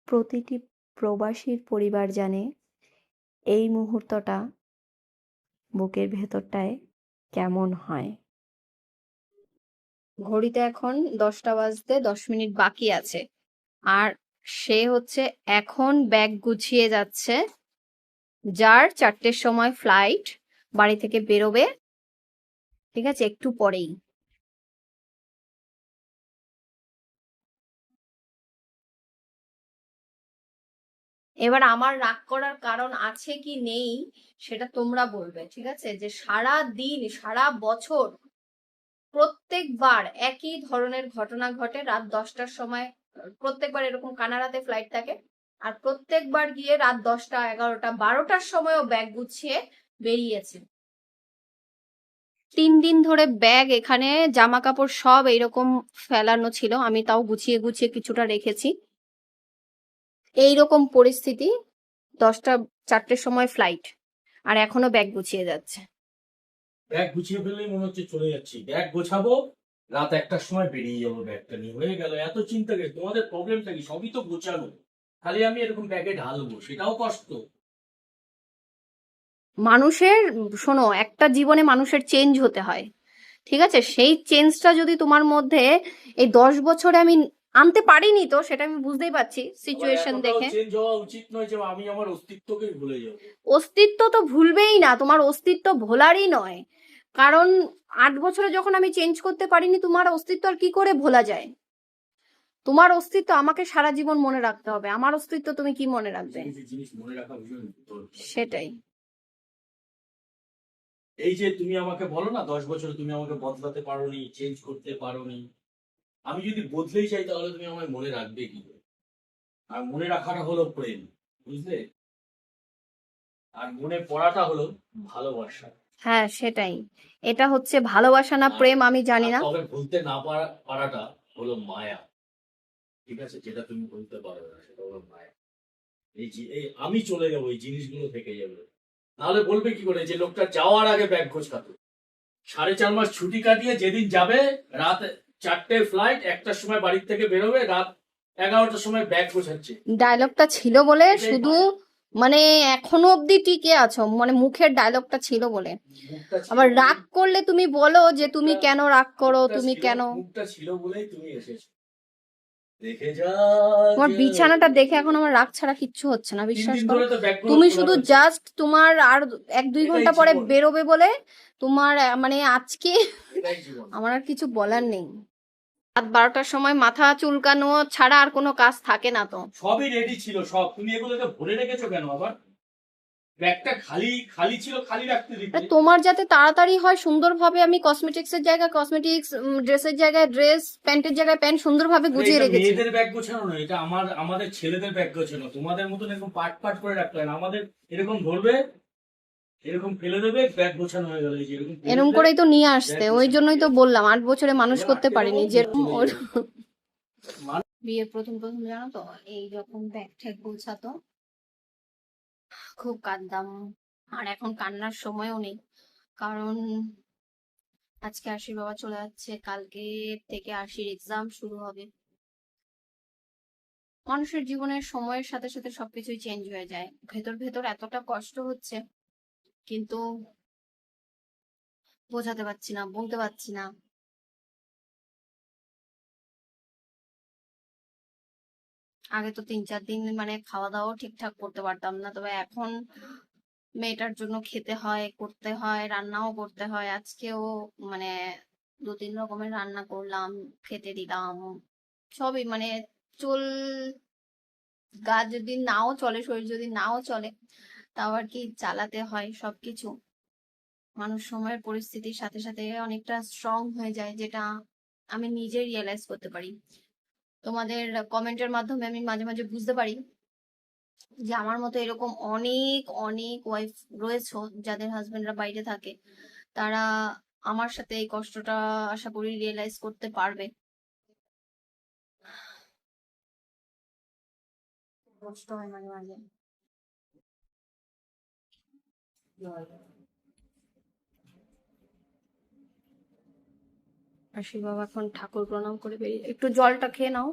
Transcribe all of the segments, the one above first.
প্রতিটি প্রবাসীর পরিবার জানে এই মুহূর্তটা বুকের ভেতরটায় কেমন হয়। ঘড়িতে এখন 10টা বাজতে 10 মিনিট বাকি আছে, আর সে হচ্ছে এখন ব্যাগ গুছিয়ে যাচ্ছে, যার 4টের সময় ফ্লাইট, বাড়ি থেকে বেরোবে, ঠিক আছে, একটু পরেই। এবার আমার রাগ করার কারণ আছে কি নেই সেটা তোমরা বলবে, ঠিক আছে? যে সারা দিন সারা বছর প্রত্যেকবার একই ধরনের ঘটনা ঘটে, রাত 10টার সময় প্রত্যেকবার এরকম কানাডাতে ফ্লাইট থাকে, আর প্রত্যেকবার গিয়ে রাত 10টা 11টা 12টার সময়ও ব্যাগ গুছিয়ে বেরিয়েছে। 3 দিন ধরে ব্যাগ এখানে, জামা কাপড় সব এইরকম ফেলানো ছিল, আমি তাও গুছিয়ে গুছিয়ে কিছুটা রেখেছি। এইরকম পরিস্থিতি, 4টের সময় ফ্লাইট, আর এখনো ব্যাগ গুছিয়ে যাচ্ছে। ব্যাগ গুছিয়ে ফেললেই মনে হচ্ছে চলে যাচ্ছি, ব্যাগ গোছাবো, রাত 1টার সময় বেরিয়ে যাবো, ব্যাগটা নিয়ে হয়ে গেল। এত চিন্তা কে? তোমাদের প্রবলেমটা কি? সবই তো গোছানো, খালি আমি এরকম ব্যাগে ঢালবো, সেটাও কষ্ট। মানুষের, শোনো, একটা জীবনে মানুষের চেঞ্জ হতে হয়, ঠিক আছে? সেই চেঞ্জটা যদি তোমার মধ্যে এই 10 বছরে আমি আনতে পারিনি, তো সেটা আমি বুঝতেই পারছি সিচুয়েশন দেখে। চেঞ্জ হওয়া উচিত নয় যে আমি আমার অস্তিত্বকে ভুলে যাবো। অস্তিত্ব তো ভুলবেই না, তোমার অস্তিত্ব ভোলারই নয়, কারণ 8 বছরে যখন আমি চেঞ্জ করতে পারিনি, তোমার অস্তিত্ব আর কি করে ভোলা যায়? তোমার অস্তিত্ব আমাকে সারা জীবন মনে রাখতে হবে, আমার অস্তিত্ব তুমি কি মনে রাখবে? জিনিস মনে রাখা ভীষণ সেটাই। এই যে তুমি আমাকে বলো না 10 বছরে তুমি আমাকে বদলাতে পারোনি, চেঞ্জ করতে পারোনি, আমি যদি বদলেই চাই তাহলে তুমি আমায় মনে রাখবে কি করে? আর মনে রাখাটা হলো প্রেম, বুঝলে? আর মনে পড়াটা হলো ভালোবাসা। হ্যাঁ, সেটাই। এটা হচ্ছে ভালোবাসা না প্রেম আমি জানি না। তবে ভুলতে না পারাটা হলো মায়া, ঠিক আছে? যেটা তুমি বলতে পারো না সেটা হলো মায়া। এই আমি চলে যাবো, এই জিনিসগুলো থেকে যাবে, নাহলে বলবে কি করে যে লোকটা যাওয়ার আগে ব্যাগ গোছাতো? 4.5 মাস ছুটি কাটিয়ে যেদিন যাবে, রাত 4টে ফ্লাইট, 1টার সময় বাড়ির থেকে বেরোবে, রাত 11টার সময় ব্যাগ গোছাচ্ছে। ডায়লগটা ছিল বলে শুধু, মানে এখনো অব্দি টিকে আছো, মানে মুখের ডায়লগটা ছিল বলে। আবার রাগ করলে তুমি বলো যে তুমি কেন রাগ করো, তুমি কেন। মুখটা ছিল বলেই তুমি এসেছো, দেখে যা। তোমার বিছানাটা দেখে এখন আমার রাগ ছাড়া কিচ্ছু হচ্ছে না, বিশ্বাস করো। তুমি শুধু জাস্ট তোমার আর 1-2 ঘন্টা পরে বেরোবে বলে তোমার মানে আজকে আমার আর কিছু বলার নেই। রাত 12টার সময় মাথা চুলকানো ছাড়া আর কোনো কাজ থাকে না তো। সবই রেডি ছিল, সব তুমি এগুলোকে ভরে রেখেছো কেন? আবার ব্যাগটা খালি খালি ছিল, খালি রাখতে দিতে। তোমার যাতে তাড়াতাড়ি হয় সুন্দরভাবে, আমি কসমেটিক্সের জায়গায় কসমেটিক্স, ড্রেসের জায়গায় ড্রেস, প্যান্টের জায়গায় প্যান্ট সুন্দরভাবে গুছিয়ে রেখেছি। মেয়েদের ব্যাগ গোছানো না, এটা আমাদের ছেলেদের ব্যাগ গোছানো। তোমাদের মতন এরকম পাট পাট করে রাখতে হয় না, আমাদের এরকম ধরবে, এরকম ফেলে দেবে, ব্যাগ গোছানো হয়ে গেল। এই যে এরকম করেই তো নিয়ে আসতে, ওই জন্যই তো বললাম 8 বছরে মানুষ করতে পারিনি যেরকম। বিয়ের প্রথম প্রথম জানো তো, এই যখন ব্যাগ ঠ্যাগ গোছাতো খুব কাঁদতাম, আর এখন কান্নার সময়ও নেই, কারণ আজকে আশির বাবা চলে যাচ্ছে, কালকে থেকে আশির এক্সাম শুরু হবে। মানুষের জীবনের সময়ের সাথে সাথে সবকিছুই চেঞ্জ হয়ে যায়, ভেতর ভেতর এতটা কষ্ট হচ্ছে, কিন্তু বোঝাতে পারছি না, বলতে পারছি না। আগে তো 3-4 দিন মানে খাওয়া দাওয়াও ঠিকঠাক করতে পারতাম না, তবে এখন মেয়েটার জন্য খেতে হয়, করতে হয়, রান্নাও করতে হয়। আজকেও মানে 2-3 রকমের রান্না করলাম, খেতে দিলাম, সবই মানে চুল, গা যদি নাও চলে, শরীর যদি নাও চলে, তাও আর কি চালাতে হয় সবকিছু। মানুষ সময়ের পরিস্থিতির সাথে সাথে অনেকটা স্ট্রং হয়ে যায়, যেটা আমি নিজে রিয়েলাইজ করতে পারি। তোমাদের কমেন্টের মাধ্যমে আমি মাঝে মাঝে বুঝতে পারি যে আমার মতো এরকম অনেক অনেক ওয়াইফ রয়েছে যাদের হাজবেন্ডরা বাইরে থাকে, তারা আমার সাথে এই কষ্টটা আশা করি রিয়েলাইজ করতে পারবে। কষ্ট হয় মাঝে মাঝে। আশি বাবা এখন ঠাকুর প্রণাম করে বেরিয়ে, একটু জলটা খেয়ে নাও,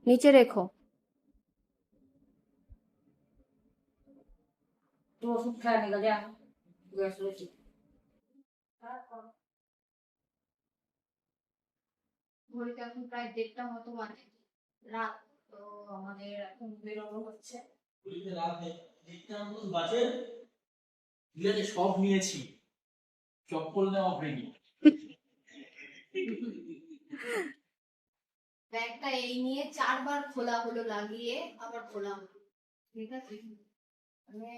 নিচে রেখো। তো ওষুধ খায় না যা গ্যাস হয়েছে। ঘড়িতে এখন প্রায় 1:30টা মতো বাজে, রাত। তো আমাদের এখন বেরোনো হচ্ছে। পুরীতে রাত 1:30টার মতন বাজে, ঠিক আছে, সব নিয়েছি, চপ্পল নেওয়া হয়নি। ব্যাগটা এই নিয়ে 4বার খোলা হলো, লাগিয়ে আবার খোলা হলো। ঠিক আছে, মানে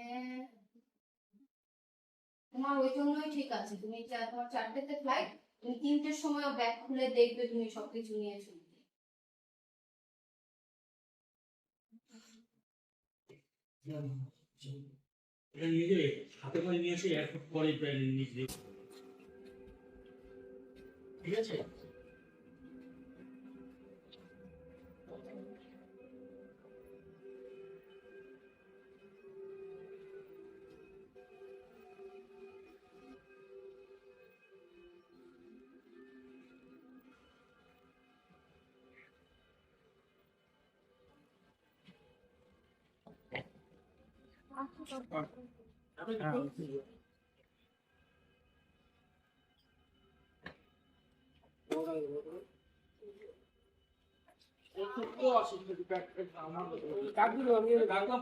তোমার ওই জন্যই ঠিক আছে, তুমি তোমার 4টেতে ফ্লাইট, তুমি 3টের সময় ব্যাগ খুলে দেখবে তুমি সবকিছু নিয়েছো। এটা নিয়ে যাবে, হাতে করে নিয়ে এসে এয়ারপোর্ট পরে নিয়ে যাবে, ঠিক আছে?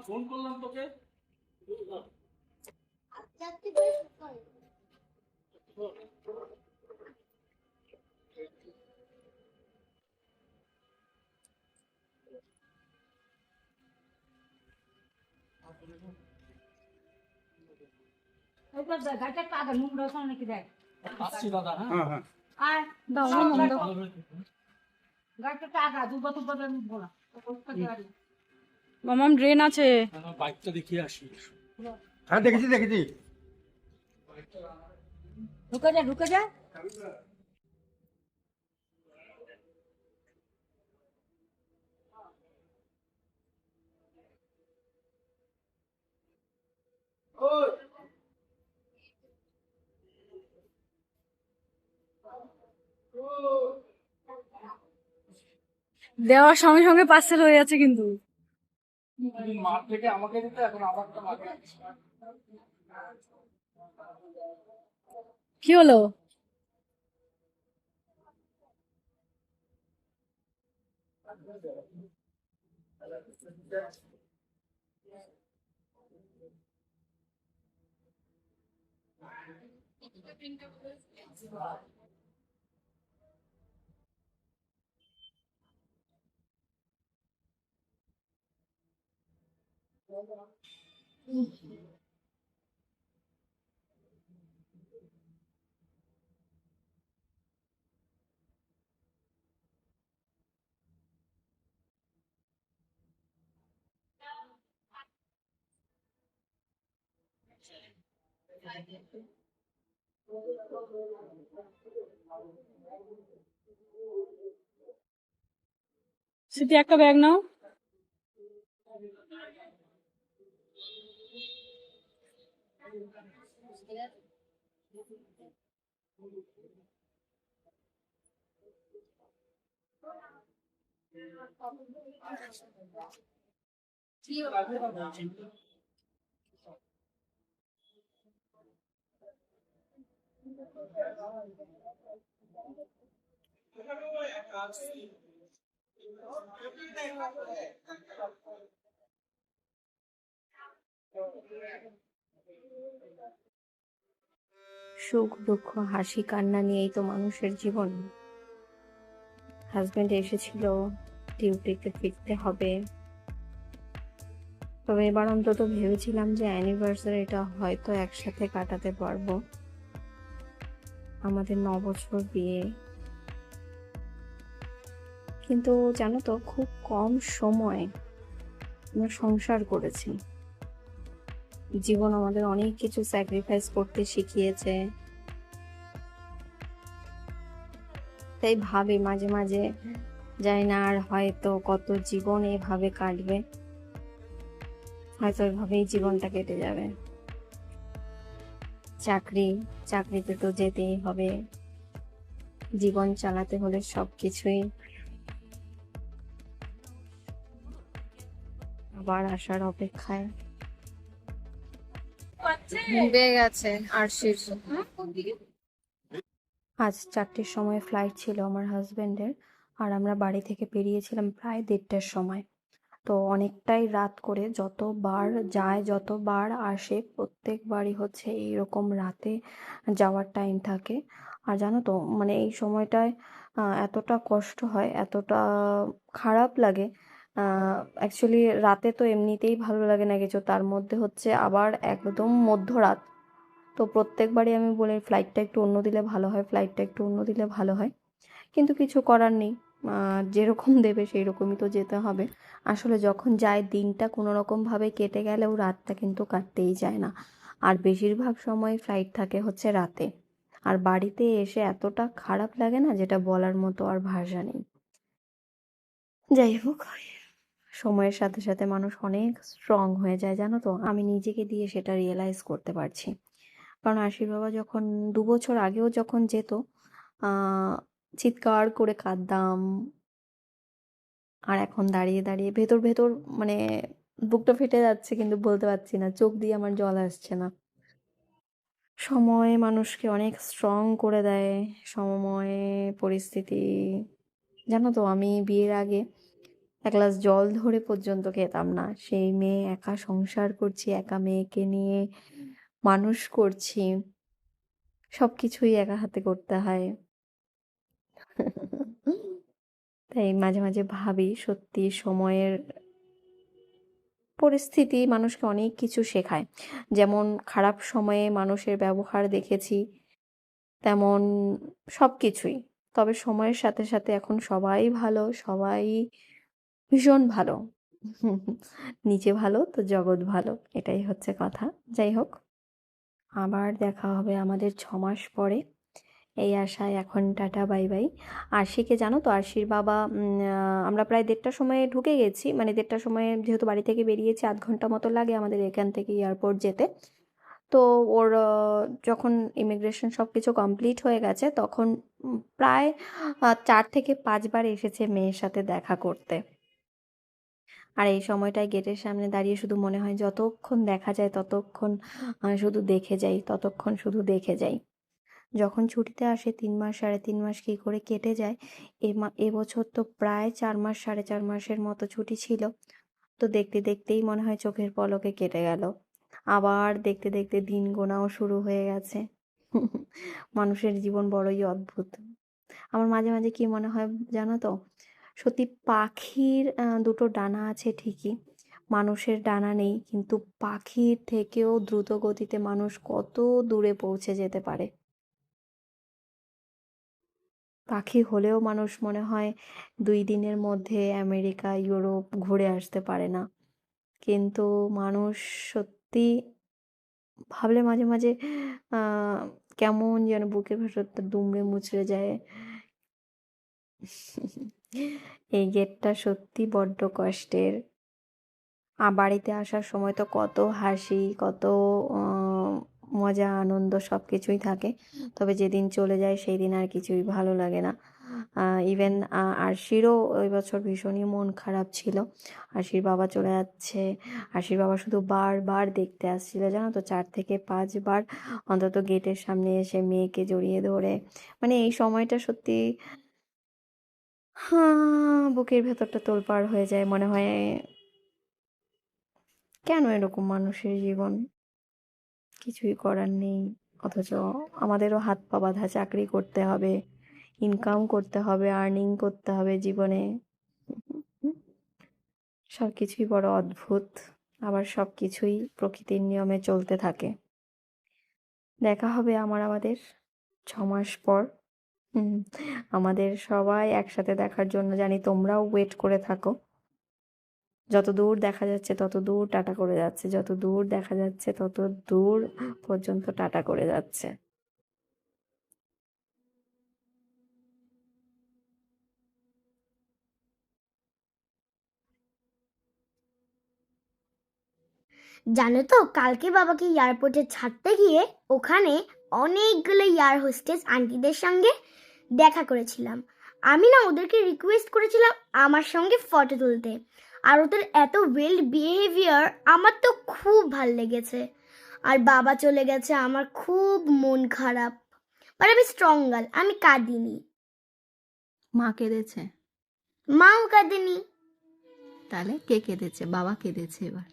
ফোন করলাম তোকে, এইবার গাড়িটা কাদা নোংরা ওখানে নাকি দেখ। আসছি দাদা। হ্যাঁ, আর দাও গাড়িটা টাকা দুবা দুবা নিবো না। মামাম ড্রেন আছে। বাইকটা দেখিয়ে আসি। হ্যাঁ দেখেছি দেখেছি। ঢুকে যা ঢুকে যা। দেওয়ার সঙ্গে সঙ্গে পার্সেল হয়ে যাচ্ছে কিন্তু। মাঠ থেকে আমাকে দিতে, এখন আমারটা মাঠে। কি হলো? স্মৃতি একটা ব্যাগ নাও। সুখ দুঃখ হাসি কান্না নিয়েই তো মানুষের জীবন। হাজবেন্ড এসেছিল, ডিউটিতে ফিরতে হবে। তবে এবার অন্তত ভেবেছিলাম যে অ্যানিভার্সারিটা হয়তো একসাথে কাটাতে পারবো। আমাদের 9 বছর বিয়ে, কিন্তু জানো তো খুব কম সময় আমরা সংসার করেছি। জীবন আমাদের অনেক কিছু স্যাক্রিফাইস করতে শিখিয়েছে। তাই ভাবি মাঝে মাঝে, জানি না আর হয়তো কত জীবন এভাবে কাটবে, হয়তো এভাবেই জীবনটা কেটে যাবে। চাকরিতে তো যেতেই হবে, জীবন চালাতে হলে সবকিছুই আবার আসার অপেক্ষায়। ডুবে গেছে আর শীর্ষ। আজ 4টের সময় ফ্লাইট ছিল আমার হাজবেন্ডের, আর আমরা বাড়ি থেকে বেরিয়েছিলাম প্রায় 1:30টার সময়। তো অনেকটাই রাত করে যতবার যায় যতবার আসে প্রত্যেকবারই হচ্ছে এইরকম রাতে যাওয়ার টাইম থাকে। আর জানো তো মানে এই সময়টায় এতটা কষ্ট হয়, এতটা খারাপ লাগে। অ্যাকচুয়ালি রাতে তো এমনিতেই ভালো লাগে না কিছু, তার মধ্যে হচ্ছে আবার একদম মধ্যরাত। তো প্রত্যেকবারই আমি বলি ফ্লাইটটা একটু অন্য দিলে ভালো হয়, ফ্লাইটটা একটু অন্য দিলে ভালো হয়, কিন্তু কিছু করার নেই। যেরকম দেবে সেই রকমই তো যেতে হবে। আসলে যখন যায় দিনটা কোনো রকমভাবে কেটে গেলেও রাতটা কিন্তু কাটতেই যায় না। আর বেশিরভাগ সময় ফ্লাইট থাকে হচ্ছে রাতে। আর বাড়িতে এসে এতটা খারাপ লাগে না, যেটা বলার মতো আর ভাষা নেই। যাই হোক, সময়ের সাথে সাথে মানুষ অনেক স্ট্রং হয়ে যায় জানো তো, আমি নিজেকে দিয়ে সেটা রিয়েলাইজ করতে পারছি। কারণ আশির বাবা যখন 2 বছর আগেও যখন যেত, আহ, চিৎকার করে কাঁদতাম। আর এখন দাঁড়িয়ে দাঁড়িয়ে ভেতর ভেতর মানে বুকটা ফেটে যাচ্ছে, কিন্তু বলতে পারছি না, চোখ দিয়ে আমার জল আসছে না। সময় মানুষকে অনেক স্ট্রং করে দেয়। সময়, পরিস্থিতি। জানো তো আমি বিয়ের আগে 1 গ্লাস জল ধরে পর্যন্ত খেতাম না। সেই মেয়ে, একা সংসার করছি, একা মেয়েকে নিয়ে মানুষ করছি, সবকিছুই একা হাতে করতে হয়। তাই মাঝে মাঝে ভাবি সত্যি সময়ের পরিস্থিতি মানুষকে অনেক কিছু শেখায়। যেমন খারাপ সময়ে মানুষের ব্যবহার দেখেছি, তেমন সব কিছুই। তবে সময়ের সাথে সাথে এখন সবাই ভালো, সবাই ভীষণ ভালো। নিজে ভালো তো জগৎ ভালো, এটাই হচ্ছে কথা। যাই হোক, আবার দেখা হবে আমাদের 6 মাস পরে, এই আশায় এখন টাটা বাই বাই। আরশিকে জানো তো, আরশির বাবা আমরা প্রায় 1:30টার সময় ঢুকে গেছি, মানে 1:30টার সময় যেহেতু বাড়ি থেকে বেরিয়েছি, 0.5 ঘন্টা মতো লাগে আমাদের এখান থেকে এয়ারপোর্ট যেতে। তো ওর যখন ইমিগ্রেশন সব কিছু কমপ্লিট হয়ে গেছে তখন প্রায় 4 থেকে 5 বার এসেছে মেয়ের সাথে দেখা করতে। আর এই সময়টায় গেটের সামনে দাঁড়িয়ে শুধু মনে হয় যতক্ষণ দেখা যায় ততক্ষণ শুধু দেখে যাই, ততক্ষণ শুধু দেখে যাই। যখন ছুটিতে আসে 3 মাস 3.5 মাস কী করে কেটে যায়। এবছর তো প্রায় 4 মাস 4.5 মাসের মতো ছুটি ছিল। তো দেখতে দেখতেই মনে হয় চোখের পলকে কেটে গেল। আবার দেখতে দেখতে দিন গোনাও শুরু হয়ে গেছে। মানুষের জীবন বড়ই অদ্ভুত। আমার মাঝে মাঝে কি মনে হয় জানো তো, সত্যি পাখির 2টো ডানা আছে ঠিকই, মানুষের ডানা নেই, কিন্তু পাখির থেকেও দ্রুত গতিতে মানুষ কত দূরে পৌঁছে যেতে পারে। পাখি হলেও মানুষ মনে হয় 2 দিনের মধ্যে আমেরিকা ইউরোপ ঘুরে আসতে পারে না। কিন্তু মানুষ সত্যি ভাবলে মাঝে মাঝে আহ কেমন যেন বুকের ভেতরটা দুমড়ে মুচড়ে যায়। এই গেটটা সত্যি বড্ড কষ্টের। বাড়িতে আসার সময় তো কত হাসি, কত মজা আনন্দ সব কিছুই থাকে। তবে যেদিন চলে যায় সেই দিন আর কিছুই ভালো লাগে না। ইভেন আরশিরও ওই বছর ভীষণই মন খারাপ ছিল। আরশির বাবা চলে যাচ্ছে, আরশির বাবা শুধু বারবার দেখতে আসছিল জানো তো, 4 থেকে 5 বার অন্তত গেটের সামনে এসে মেয়েকে জড়িয়ে ধরে। মানে এই সময়টা সত্যি বুকের ভেতরটা তোলপাড় হয়ে যায়। মনে হয় কেন এরকম মানুষের জীবন, কিছুই করার নেই। অথচ আমাদেরও হাত পা বাঁধা, চাকরি করতে হবে, ইনকাম করতে হবে, আর্নিং করতে হবে জীবনে। সব কিছুই বড় অদ্ভুত, আবার সব কিছুই প্রকৃতির নিয়মে চলতে থাকে। দেখা হবে আমাদের 6 মাস পর। হুম, আমাদের সবাই একসাথে দেখার জন্য জানি তোমরাও ওয়েট করে থাকো। যত দূর দেখা যাচ্ছে তত দূর টাটা করে যাচ্ছে, যত দূর দেখা যাচ্ছে তত দূর পর্যন্ত টাটা করে যাচ্ছে। জানো তো কালকে বাবাকে এয়ারপোর্টে ছাড়তে গিয়ে ওখানে অনেকগুলো এয়ার হোস্টেস আন্টিদের সঙ্গে দেখা করেছিলাম। আমি না ওদেরকে রিকোয়েস্ট করেছিলাম আমার সঙ্গে ফটো তুলতে, আর ওদের এত ওয়েল বিহেভিয়ার আমার তো খুব ভাল লেগেছে। আর বাবা চলে গেছে, আমার খুব মন খারাপ। বাট আমি স্ট্রং গার্ল, আমি কাঁদিনি। মা কেঁদেছে? মাও কাঁদেনি। তাহলে কে কেঁদেছে? বাবা কেঁদেছে এবার।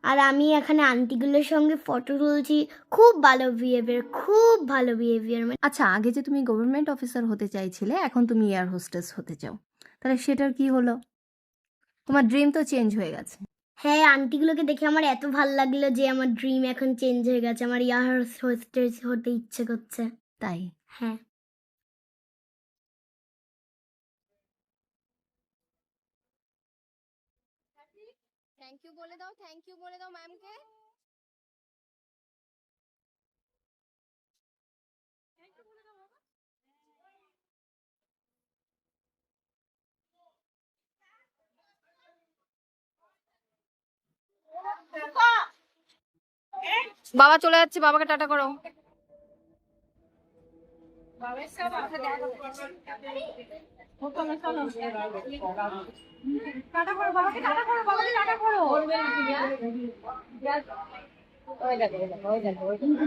আর আমি এখানে আন্টিগুলোর সঙ্গে ফটো তুলছি। খুব ভালো বিহেভিয়ার, খুব ভালো বিহেভিয়ার। আচ্ছা, আগে যে তুমি গভর্নমেন্ট অফিসার হতে চাইছিলে, এখন তুমি এয়ার হোস্টেস হতে চাও, তাহলে সেটার কি হলো? তোমার ড্রিম তো চেঞ্জ হয়ে গেছে। হ্যাঁ, আন্টিগুলোকে দেখে আমার এত ভালো লাগলো যে আমার ড্রিম এখন চেঞ্জ হয়ে গেছে। আমার এয়ার হোস্টেস হতে ইচ্ছে করছে। তাই? হ্যাঁ। থ্যাংক ইউ বলে দাও, থ্যাংক ইউ বলে দাও ম্যামকে। বাবা চলে যাচ্ছে, বাবাকে টাটা করো। টাটা করো বাবাকে, টাটা করো বাবাকে, টাটা করো। ওই দেখো ওই দেখো ওই দেখো ওই দেখো।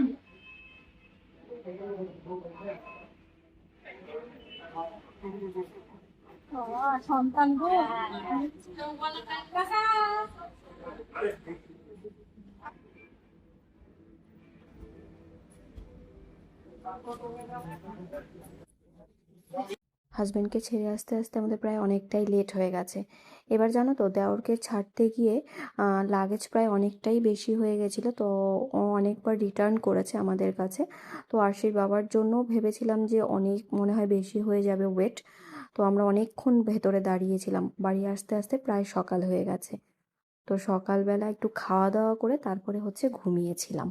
সন্তান গো। হাজব্যান্ডকে ছেড়ে আসতে আসতে আমাদের প্রায় অনেকটাই লেট হয়ে গেছে। এবার জানো তো, দেওরকে ছাড়তে গিয়ে লাগেজ প্রায় অনেকটাই বেশি হয়ে গেছিলো, তো ও অনেকবার রিটার্ন করেছে আমাদের কাছে। তো আরশির বাবার জন্য ভেবেছিলাম যে অনেক মনে হয় বেশি হয়ে যাবে ওয়েট, তো আমরা অনেকক্ষণ ভেতরে দাঁড়িয়েছিলাম। বাড়ি আসতে আসতে প্রায় সকাল হয়ে গেছে। তো সকালবেলা একটু খাওয়া দাওয়া করে তারপরে হচ্ছে ঘুমিয়েছিলাম।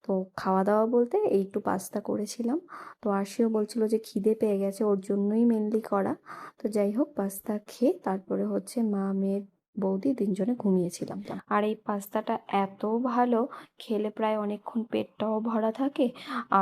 তো খাওয়া দাওয়া বলতে এই একটু পাস্তা করেছিলাম। তো আরশিও বলছিল যে খিদে পেয়ে গেছে, ওর জন্যই মেনলি করা। তো যাই হোক, পাস্তা খেয়ে তারপরে হচ্ছে মা, মেয়ে, বৌদি তিনজনে ঘুমিয়েছিলাম। আর এই পাস্তাটা এত ভালো, খেলে প্রায় অনেকক্ষণ পেটটাও ভরা থাকে,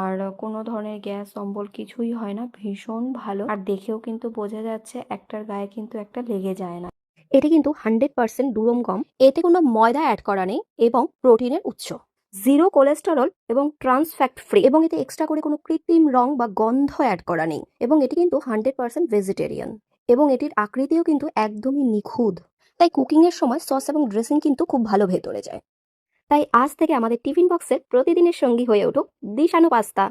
আর কোনো ধরনের গ্যাস অম্বল কিছুই হয় না। ভীষণ ভালো, আর দেখেও কিন্তু বোঝা যাচ্ছে একটার গায়ে কিন্তু একটা লেগে যায় না। এটি কিন্তু 100% দুরম গম, এতে কোনো ময়দা অ্যাড করা নেই এবং প্রোটিনের উৎস, জিরো কোলেস্টেরল এবং ট্রান্স ফ্যাট ফ্রি, এবং এতে এক্সট্রা করে কোনো কৃত্রিম রং বা গন্ধ অ্যাড করা নেই, এবং এটি কিন্তু 100% ভেজিটেরিয়ান, এবং এটির আকৃতিও কিন্তু একদমই নিখুঁত। তাই কুকিংয়ের সময় সস এবং ড্রেসিং কিন্তু খুব ভালো ভেতরে যায়। তাই আজ থেকে আমাদের টিফিন বক্সের প্রতিদিনের সঙ্গী হয়ে উঠুক দিশানো পাস্তা।